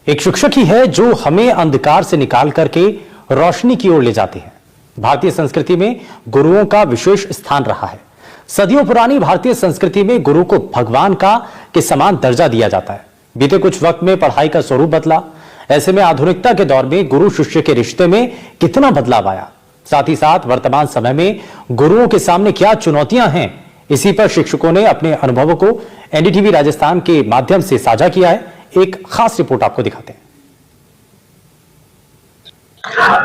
एक शिक्षक ही है जो हमें अंधकार से निकाल करके रोशनी की ओर ले जाते हैं। भारतीय संस्कृति में गुरुओं का विशेष स्थान रहा है। सदियों पुरानी भारतीय संस्कृति में गुरु को भगवान का के समान दर्जा दिया जाता है। बीते कुछ वक्त में पढ़ाई का स्वरूप बदला। ऐसे में आधुनिकता के दौर में गुरु शिष्य के रिश्ते में कितना बदलाव आया, साथ ही साथ वर्तमान समय में गुरुओं के सामने क्या चुनौतियां हैं, इसी पर शिक्षकों ने अपने अनुभवों को एनडीटीवी राजस्थान के माध्यम से साझा किया है। एक खास रिपोर्ट आपको दिखाते हैं।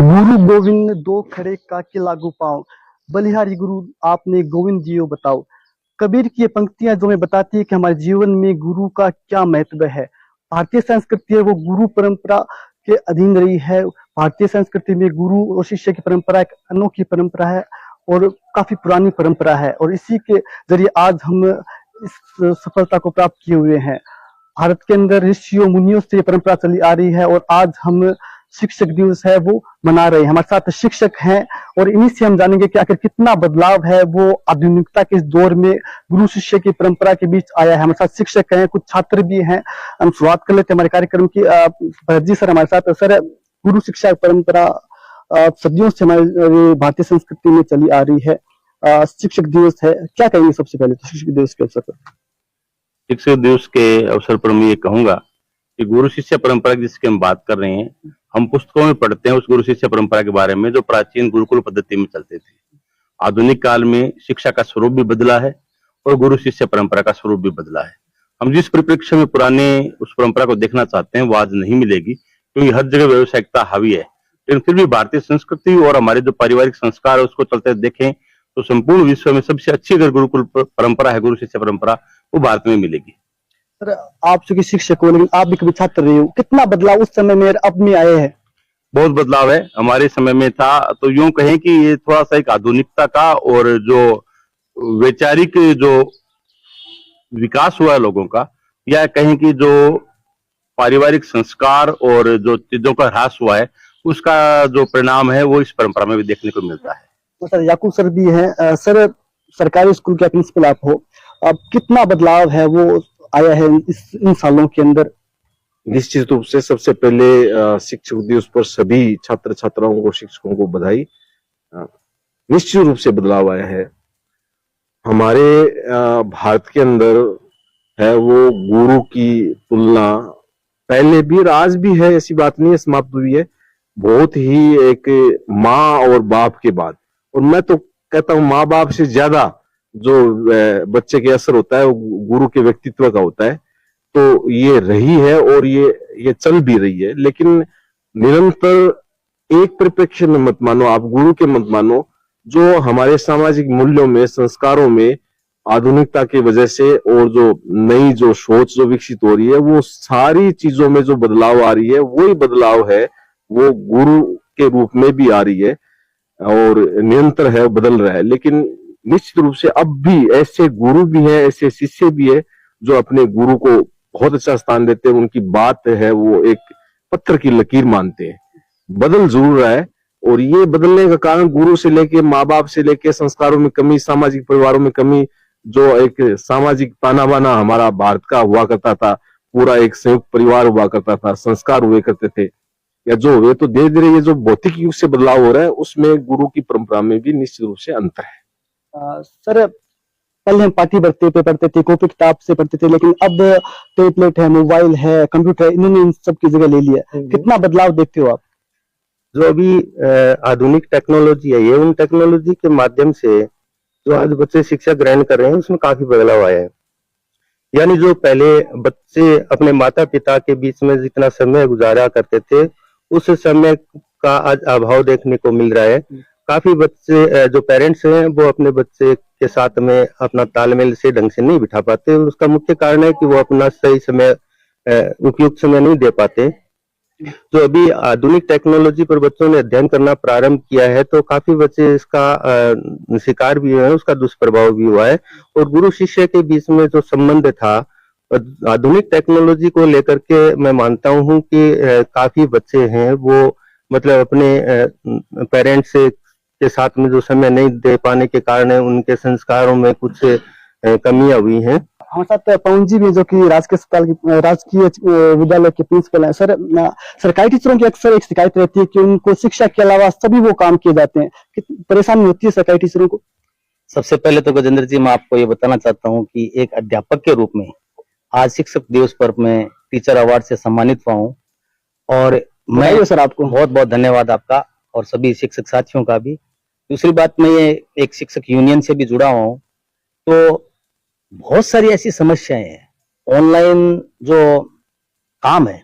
गुरु गोविंद दो खड़े काके लागू पाओ, बलिहारी गुरु आपने गोविंद जियो बताओ। कबीर की ये पंक्तियां जो हमें बताती है कि हमारे जीवन में गुरु का क्या महत्व है। भारतीय संस्कृति है वो गुरु परंपरा के अधीन रही है। भारतीय संस्कृति में गुरु और शिष्य की परंपरा एक अनोखी परंपरा है और काफी पुरानी परंपरा है, और इसी के जरिए आज हम इस सफलता को प्राप्त किए हुए हैं। भारत के अंदर ऋषियों मुनियों से परंपरा चली आ रही है और आज हम शिक्षक दिवस है वो मना रहे हैं। हमारे साथ शिक्षक हैं और इन्हीं से हम जानेंगे कि आखिर कितना बदलाव है वो आधुनिकता के इस दौर में गुरु शिष्य की परंपरा के बीच आया है। हमारे साथ शिक्षक हैं, कुछ छात्र भी हैं। हम शुरुआत कर लेते हैं हमारे कार्यक्रम की। जी सर, हमारे साथ सर, गुरु शिक्षा परंपरा सदियों से हमारी भारतीय संस्कृति में चली आ रही है। शिक्षक दिवस है, क्या कहेंगे सबसे पहले तो शिक्षक दिवस के अवसर पर? शिक्षक दिवस के अवसर पर मैं ये कहूंगा कि गुरु शिष्य परंपरा जिसकी हम बात कर रहे हैं, हम पुस्तकों में पढ़ते हैं उस गुरु शिष्य परंपरा के बारे में जो प्राचीन गुरुकुल पद्धति में चलते थे। आधुनिक काल में शिक्षा का स्वरूप भी बदला है और गुरु शिष्य परंपरा का स्वरूप भी बदला है। हम जिस परिप्रेक्ष्य में पुराने उस परंपरा को देखना चाहते हैं वो आज नहीं मिलेगी, क्योंकि हर जगह व्यावसायिकता हावी है। लेकिन फिर भी भारतीय संस्कृति और हमारे जो पारिवारिक संस्कार है उसको चलते देखें तो संपूर्ण विश्व में सबसे अच्छी अगर गुरुकुल परंपरा है, गुरु शिष्य परंपरा, वो भारत में मिलेगी। सर, आप चूंकि शिक्षक हो लेकिन आप भी कभी छात्र रहे हो, कितना बदलाव उस समय में अब में आए हैं? बहुत बदलाव है। हमारे समय में था तो यूं कहें कि ये थोड़ा सा एक आधुनिकता का और जो वैचारिक जो विकास हुआ है लोगों का, या कहें कि जो पारिवारिक संस्कार और जो चीजों का ह्रास हुआ है उसका जो परिणाम है वो इस परंपरा में भी देखने को मिलता है। तो सर, याकूब सर भी हैं। सर, सरकारी स्कूल के प्रिंसिपल आप हो, अब कितना बदलाव है वो आया है इन सालों के अंदर? निश्चित रूप से सबसे पहले शिक्षक दिवस पर सभी छात्र छात्राओं को, शिक्षकों को बधाई। निश्चित रूप से बदलाव आया है। हमारे भारत के अंदर है वो गुरु की तुलना पहले भी और आज भी है, ऐसी बात नहीं है, समाप्त हुई है। बहुत ही एक माँ और बाप के बाद, और मैं तो कहता हूँ माँ बाप से ज्यादा जो बच्चे के असर होता है वो गुरु के व्यक्तित्व का होता है। तो ये रही है और ये चल भी रही है। लेकिन निरंतर एक परिप्रेक्ष्य में मत मानो, आप गुरु के मत मानो। जो हमारे सामाजिक मूल्यों में, संस्कारों में आधुनिकता की वजह से और जो नई जो सोच जो विकसित हो रही है, वो सारी चीजों में जो बदलाव आ रही है वही बदलाव है वो गुरु के रूप में भी आ रही है और निरंतर है, बदल रहा है। लेकिन निश्चित रूप से अब भी ऐसे गुरु भी हैं, ऐसे शिष्य भी है जो अपने गुरु को बहुत अच्छा स्थान देते हैं। उनकी बात है वो एक पत्थर की लकीर मानते हैं। बदल जरूर रहा है, और ये बदलने का कारण गुरु से लेके, माँ बाप से लेके, संस्कारों में कमी, सामाजिक परिवारों में कमी, जो एक सामाजिक ताना बाना हमारा भारत का हुआ करता था, पूरा एक संयुक्त परिवार हुआ करता था, संस्कार हुए करते थे, या जो हुए, तो धीरे धीरे ये जो भौतिक युग से बदलाव हो रहा है उसमें गुरु की परंपरा में भी निश्चित रूप से अंतर है। सर, पहले हम पाठी भर्ती पे पढ़ते थे, कॉपी किताब से पढ़ते थे, लेकिन अब टैबलेट है, मोबाइल है, कंप्यूटर है, इन्होंने इन सब की जगह ले लिया। कितना बदलाव देखते हो आप? जो अभी आधुनिक टेक्नोलॉजी है, ये उन टेक्नोलॉजी के माध्यम से जो आज बच्चे शिक्षा ग्रहण कर रहे हैं उसमें काफी बदलाव आया है। यानी जो पहले बच्चे अपने माता पिता के बीच में जितना समय गुजारा करते थे उस समय का आज अभाव देखने को मिल रहा है। काफी बच्चे जो पेरेंट्स हैं वो अपने बच्चे के साथ में अपना तालमेल से ढंग से नहीं बिठा पाते। उसका मुख्य कारण है कि वो अपना सही समय, उपयुक्त समय नहीं दे पाते। तो अभी आधुनिक टेक्नोलॉजी पर बच्चों ने अध्ययन करना प्रारंभ किया है तो काफी बच्चे इसका शिकार भी हुए हैं, उसका दुष्प्रभाव भी हुआ है। और गुरु शिष्य के बीच में जो संबंध था आधुनिक टेक्नोलॉजी को लेकर के, मैं मानता हूँ कि काफी बच्चे हैं वो मतलब अपने पेरेंट्स के साथ में जो समय नहीं दे पाने के कारण उनके संस्कारों में कुछ कमियां हुई हैं। हमारे साथ पवन जी भी, जो कि राजकीय विद्यालय के प्रिंसिपल हैं। सर, सरकारी टीचरों की अक्सर एक शिकायत रहती है कि उनको शिक्षा के अलावा सभी वो काम किए जाते हैं, कितनी परेशानी होती है सरकारी टीचरों को? सबसे पहले तो गजेंद्र जी, मैं आपको ये बताना चाहता हूँ कि एक अध्यापक के रूप में आज शिक्षक दिवस पर मैं टीचर अवार्ड से सम्मानित हुआ हूँ, और मैं सर आपको बहुत बहुत धन्यवाद आपका और सभी शिक्षक साथियों का भी। दूसरी बात, मैं ये एक शिक्षक यूनियन से भी जुड़ा हुआ हूँ, तो बहुत सारी ऐसी समस्याएं हैं। ऑनलाइन जो काम है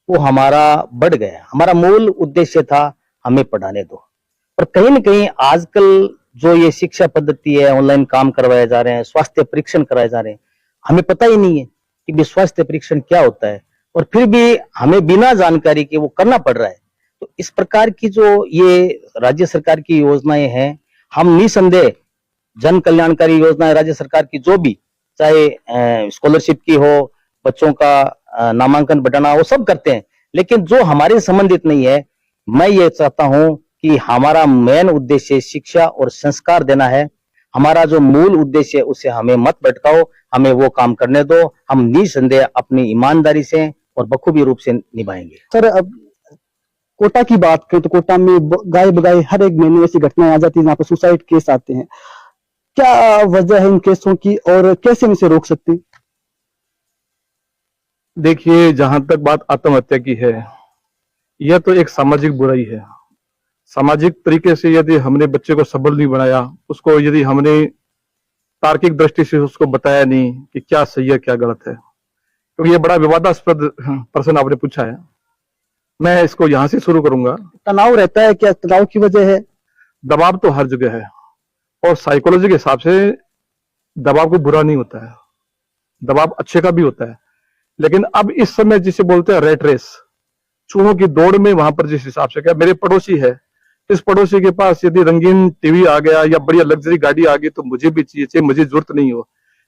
वो हमारा बढ़ गया। हमारा मूल उद्देश्य था हमें पढ़ाने दो, और कहीं न कहीं आजकल जो ये शिक्षा पद्धति है, ऑनलाइन काम करवाए जा रहे हैं, स्वास्थ्य परीक्षण कराए जा रहे हैं, हमें पता ही नहीं है कि स्वास्थ्य परीक्षण क्या होता है, और फिर भी हमें बिना जानकारी के वो करना पड़ रहा है। तो इस प्रकार की जो ये राज्य सरकार की योजनाएं हैं, हम निसंदेह जन कल्याणकारी योजनाएं राज्य सरकार की जो भी, चाहे स्कॉलरशिप की हो, बच्चों का नामांकन बढ़ाना, वो सब करते हैं, लेकिन जो हमारे संबंधित नहीं है, मैं ये चाहता हूं कि हमारा मेन उद्देश्य शिक्षा और संस्कार देना है। हमारा जो मूल उद्देश्य है उसे हमें मत भटकाओ, हमें वो काम करने दो। हम निसंदेह अपनी ईमानदारी से और बखूबी रूप से निभाएंगे। सर, अब कोटा की बात करें तो कोटा में गाय बगाए हर एक महीने ऐसी घटनाएं आ जाती है जहाँ पर सुसाइड केस आते हैं। क्या वजह है इन केसों की और कैसे हम इसे रोक सकते हैं? देखिए, जहां तक बात आत्महत्या की है, यह तो एक सामाजिक बुराई है। सामाजिक तरीके से यदि हमने बच्चे को सबल नहीं बनाया, उसको यदि हमने तार्किक दृष्टि से उसको बताया नहीं कि क्या सही है क्या गलत है, क्योंकि ये बड़ा विवादास्पद प्रश्न आपने पूछा है। मैं इसको यहां से शुरू करूंगा। तनाव रहता है, क्या तनाव की वजह है? दबाव तो हर जगह है, और साइकोलॉजी के हिसाब से दबाव को बुरा नहीं होता है, दबाव अच्छे का भी होता है। लेकिन अब इस समय जिसे बोलते हैं रेट रेस, चूहों की दौड़ में, वहां पर जिस हिसाब से क्या, मेरे पड़ोसी है, इस पड़ोसी के पास यदि रंगीन टीवी आ गया या बढ़िया लग्जरी गाड़ी आ गई तो मुझे भी चाहिए, मुझे जरूरत नहीं हो,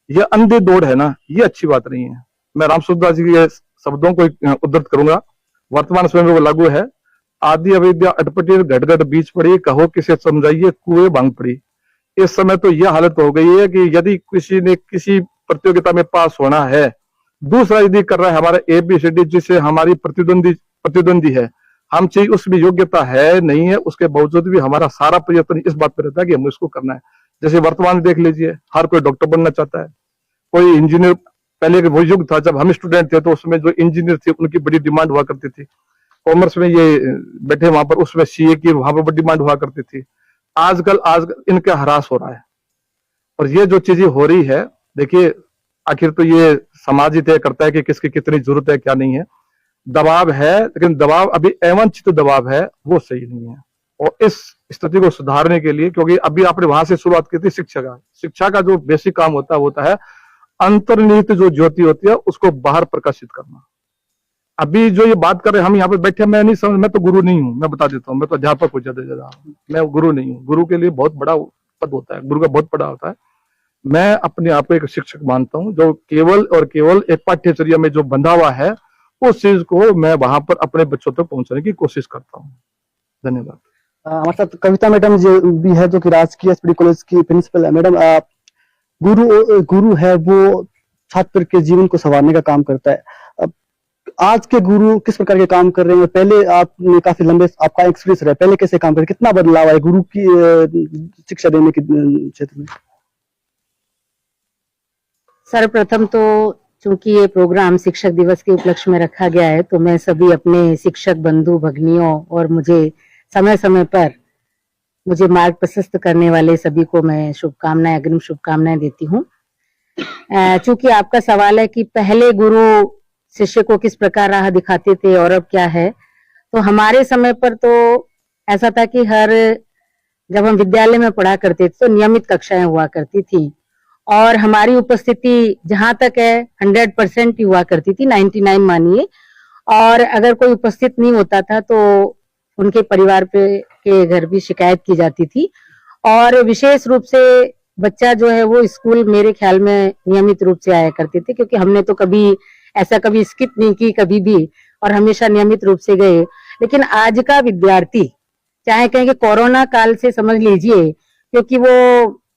यह अंधे दौड़ है ना, ये अच्छी बात नहीं है। मैं रामसूत्रदास जी के शब्दों को उद्धृत करूंगा, वर्तमान समय में वो लागू है। आदि अविद्या अटपटी घटघट बीच पड़ी, कहो किसे समझाइए कुएं भांग पड़ी। इस समय तो यह हालत हो गई है कि यदि किसी ने किसी प्रतियोगिता में पास होना है, दूसरा यदि कर रहा है हमारा ABCD, जिससे हमारी प्रतिद्वंदी है, हम चाहिए उसमें योग्यता है नहीं है, उसके बावजूद भी हमारा सारा प्रयत्न इस बात पर रहता है कि हमें इसको करना है। जैसे वर्तमान देख लीजिए, हर कोई डॉक्टर बनना चाहता है, कोई इंजीनियर। पहले वो युग था जब हम स्टूडेंट थे तो उसमें जो इंजीनियर थे उनकी बड़ी डिमांड हुआ करती थी। कॉमर्स में ये बैठे वहां पर, उसमें CA की वहां पर बड़ी डिमांड हुआ करती थी। आजकल इनका ह्रास हो रहा है, और ये जो चीजें हो रही है, देखिए आखिर तो ये समाज ही तय करता है कि किसकी कितनी जरूरत है क्या नहीं है। दबाव है, लेकिन दबाव अभी अवांछित दबाव है, वो सही नहीं है। और इस स्थिति को सुधारने के लिए, क्योंकि अभी आपने वहां से शुरुआत की थी शिक्षा का जो बेसिक काम होता है अंतर्निहित जो ज्योति होती है उसको बाहर प्रकाशित करना। अभी जो ये बात कर रहे हैं, हम यहाँ पे बैठे, मैं नहीं समझ, मैं तो गुरु नहीं हूँ, मैं बता देता हूँ, मैं तो अध्यापक हूँ ज्यादा, मैं गुरु नहीं हूँ। गुरु के लिए बहुत बड़ा पद होता है, गुरु का बहुत बड़ा होता है। मैं अपने आप को एक शिक्षक मानता हूँ, जो केवल और केवल एक पाठ्यचर्या में जो बंधा हुआ है उस चीज को मैं वहां पर अपने बच्चों तक पहुंचाने की कोशिश करता हूँ। धन्यवाद। हमारे साथ कविता मैडम जो भी है, जो कि राजकीय SPD कॉलेज की प्रिंसिपल है। मैडम, गुरु है वो छात्र के जीवन को संवारने का काम करता है। आज के गुरु किस प्रकार के काम कर रहे हैं? पहले आपने काफी लंबे आपका एक्सपीरियंस रहा है, पहले कैसे काम कर रहे हैं, कितना बदलाव है गुरु की शिक्षा देने के क्षेत्र में? सर्वप्रथम तो चूंकि ये प्रोग्राम शिक्षक दिवस के उपलक्ष्य में रखा गया है, तो मैं सभी अपने शिक्षक बंधु भगिनियों और मुझे समय समय पर मुझे मार्ग प्रशस्त करने वाले सभी को मैं शुभकामनाएं, अग्रिम शुभकामनाएं देती हूँ। चूंकि आपका सवाल है कि पहले गुरु शिष्य को किस प्रकार राह दिखाते थे और अब क्या है, तो हमारे समय पर तो ऐसा था कि जब हम विद्यालय में पढ़ा करते थे तो नियमित कक्षाएं हुआ करती थी, और हमारी उपस्थिति जहां तक है 100% ही हुआ करती थी, 99 मानिए। और अगर कोई उपस्थित नहीं होता था तो उनके परिवार के घर भी शिकायत की जाती थी। और विशेष रूप से बच्चा जो है वो स्कूल मेरे ख्याल में नियमित रूप से आया करते थे, क्योंकि हमने तो कभी स्किप नहीं की कभी भी, और हमेशा नियमित रूप से गए। लेकिन आज का विद्यार्थी, चाहे कहें कि कोरोना काल से समझ लीजिए, क्योंकि वो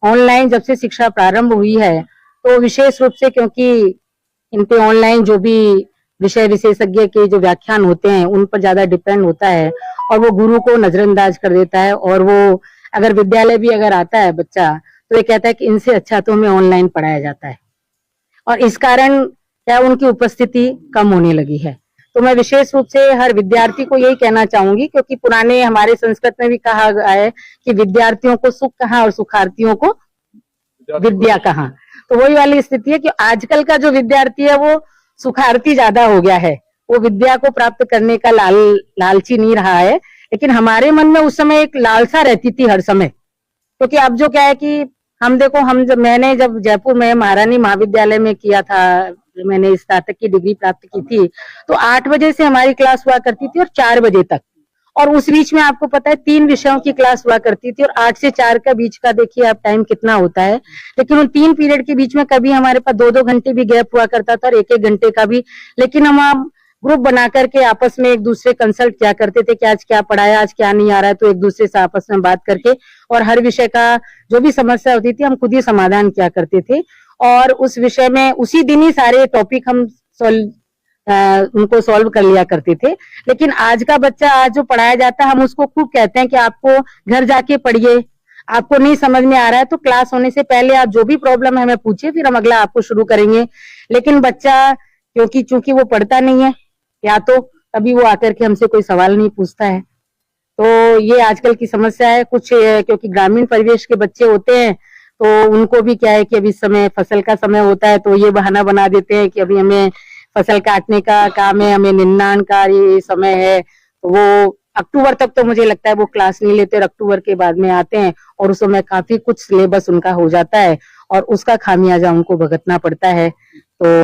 ऑनलाइन जब से शिक्षा प्रारंभ हुई है तो विशेष रूप से क्योंकि इन पे ऑनलाइन जो भी विषय विशेषज्ञ के जो व्याख्यान होते हैं उन पर ज्यादा डिपेंड होता है और वो गुरु को नजरअंदाज कर देता है। और वो अगर विद्यालय भी अगर आता है बच्चा तो ये कहता है कि इनसे अच्छा तो हमें ऑनलाइन पढ़ाया जाता है, और इस कारण क्या उनकी उपस्थिति कम होने लगी है। तो मैं विशेष रूप से हर विद्यार्थी को यही कहना चाहूंगी, क्योंकि पुराने हमारे संस्कृत में भी कहा गया है कि विद्यार्थियों को सुख कहाँ और सुखार्थियों को विद्या कहाँ। तो वही वाली स्थिति है कि आजकल का जो विद्यार्थी है वो सुखार्थी ज्यादा हो गया है, वो विद्या को प्राप्त करने का लालची नहीं रहा है। लेकिन हमारे मन में उस समय एक लालसा रहती थी हर समय, क्योंकि अब जो क्या है कि मैंने जब जयपुर में महारानी महाविद्यालय में किया था, मैंने स्नातक की डिग्री प्राप्त की थी, तो 8 बजे से हमारी क्लास हुआ करती थी और 4 बजे तक, और उस बीच में आपको पता है 3 विषयों की क्लास हुआ करती थी, और 8 से 4 का बीच का देखिए आप टाइम कितना होता है। लेकिन उन 3 पीरियड के बीच में कभी हमारे पास 2-2 घंटे भी गैप हुआ करता था और 1-1 घंटे का भी। लेकिन हम ग्रुप बना करके आपस में एक दूसरे कंसल्ट किया करते थे कि आज क्या पढ़ाया, आज क्या नहीं आ रहा है, तो एक दूसरे से आपस में बात करके और हर विषय का जो भी समस्या होती थी हम खुद ही समाधान किया करते थे, और उस विषय में उसी दिन ही सारे टॉपिक हम उनको सॉल्व कर लिया करते थे। लेकिन आज का बच्चा, आज जो पढ़ाया जाता है, हम उसको खूब कहते हैं कि आपको घर जाके पढ़िए, आपको नहीं समझ में आ रहा है तो क्लास होने से पहले आप जो भी प्रॉब्लम है हमें पूछिए, फिर हम अगला आपको शुरू करेंगे। लेकिन बच्चा चूंकि वो पढ़ता नहीं है, या तो कभी वो आकर के हमसे कोई सवाल नहीं पूछता है, तो ये आजकल की समस्या है। कुछ क्योंकि ग्रामीण परिवेश के बच्चे होते हैं तो उनको भी क्या है कि अभी समय फसल का समय होता है, तो ये बहाना बना देते हैं कि अभी हमें फसल काटने का काम है, हमें निन्नाण का ये समय है, तो वो अक्टूबर तक तो मुझे लगता है वो क्लास नहीं लेते, और अक्टूबर के बाद में आते हैं और उस समय काफी कुछ सिलेबस उनका हो जाता है और उसका खामियाजा उनको भुगतना पड़ता है। तो